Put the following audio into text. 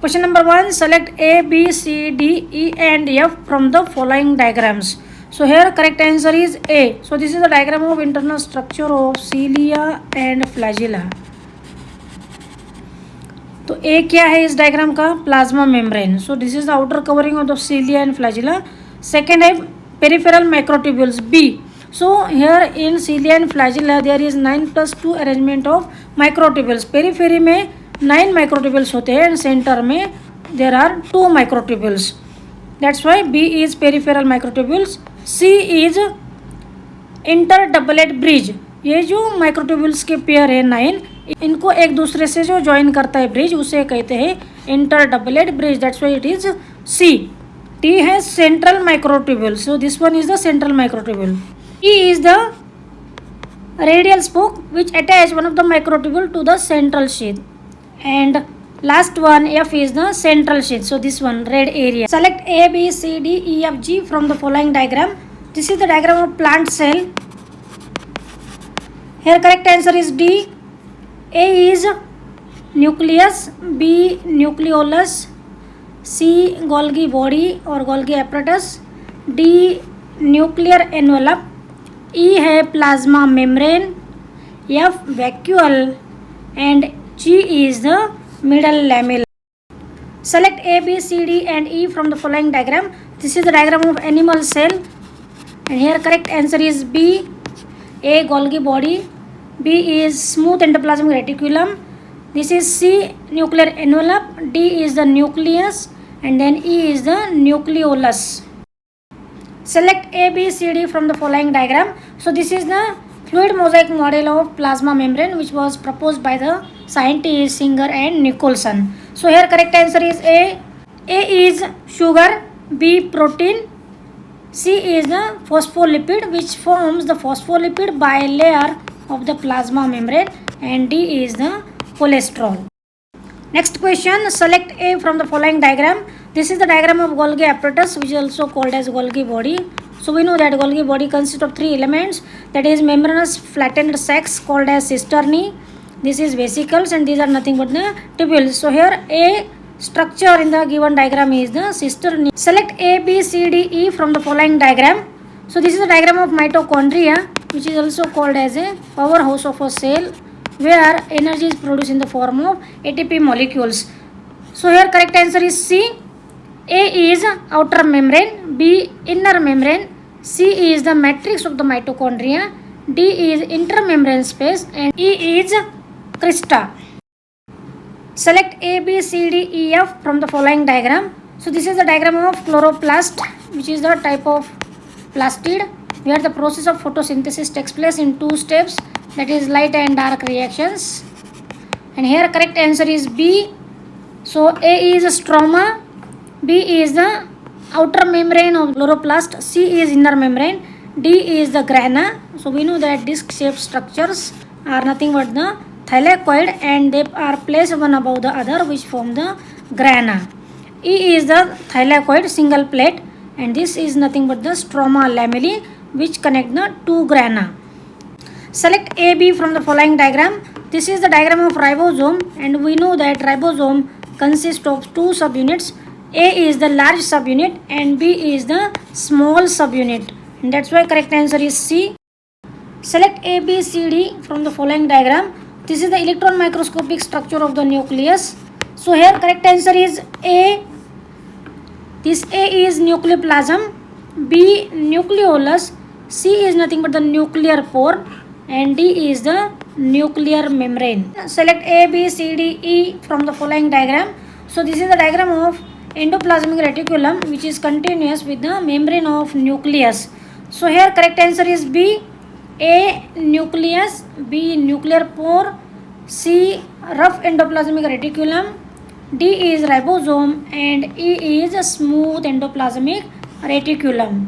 Question number 1. Select A, B, C, D, E and F from the following diagrams. So here correct answer is A. So this is the diagram of internal structure of cilia and flagella. तो ए क्या है इस diagram का? Plasma membrane. So this is the outer covering of the cilia and flagella. Second है peripheral microtubules b. So here in cilia and flagella there is 9+2 arrangement of microtubules. Periphery में 9 microtubules होते हैं and centre में there are 2 microtubules. That's why b is peripheral microtubules. C is inter doublet bridge. ये जो microtubules के pair है 9, इनको एक दूसरे से जो ज्वाइन करता है ब्रिज उसे कहते हैं inter doublet bridge. That's why it is c. T है central microtubule. So this one is the central microtubule. E is the radial spoke which attach one of the microtubule to the central sheath, and last one F is the central sheath. So this one red area. Select A, B, C, D, E, F, G from the following diagram. This is the diagram of plant cell. Here correct answer is D. A is nucleus, B nucleolus, C Golgi body or Golgi apparatus, D nuclear envelope, E है plasma membrane, F vacuole and G is the middle lamella. Select A, B, C, D and E from the following diagram. This is the diagram of animal cell, and here correct answer is B. A Golgi body, B is smooth endoplasmic reticulum, this is C nuclear envelope, D is the nucleus and then E is the nucleolus. Select A, B, C, D from the following diagram. So this is the fluid mosaic model of plasma membrane which was proposed by the scientists Singer and Nicholson. So here correct answer is A. A is sugar, B protein, C is the phospholipid which forms the phospholipid bilayer of the plasma membrane, and D is the cholesterol. Next question, select A from the following diagram. This is the diagram of Golgi apparatus which is also called as Golgi body. So we know that Golgi body consists of 3 elements, that is membranous flattened sacs called as cisternae, this is vesicles, and these are nothing but the tubules. So here A structure in the given diagram is the cisternae. Select A, B, C, D, E from the following diagram. So this is the diagram of mitochondria which is also called as a powerhouse of a cell where energy is produced in the form of ATP molecules. So here correct answer is C. A is outer membrane, B inner membrane, C is the matrix of the mitochondria, D is intermembrane space, and E is crista. Select A, B, C, D, E, F from the following diagram. So this is the diagram of chloroplast which is the type of plastid where the process of photosynthesis takes place in 2 steps, that is light and dark reactions, and here correct answer is B. So A is stroma, B is the outer membrane of chloroplast, C is inner membrane, D is the grana. So we know that disc shaped structures are nothing but the thylakoid and they are placed one above the other which form the grana. E is the thylakoid single plate, and this is nothing but the stroma lamellae which connect the 2 grana. Select A, B from the following diagram. This is the diagram of ribosome, and we know that ribosome consists of 2 subunits. A is the large subunit and B is the small subunit, and that's why correct answer is C. Select A, B, C, D from the following diagram. This is the electron microscopic structure of the nucleus. So here correct answer is A. This A is nucleoplasm, B nucleolus, C is nothing but the nuclear pore, and D is the nuclear membrane. Select A, B, C, D, E from the following diagram. So this is the diagram of endoplasmic reticulum which is continuous with the membrane of nucleus. So here correct answer is B. A nucleus, B nuclear pore, C rough endoplasmic reticulum, D is ribosome, and E is smooth endoplasmic reticulum.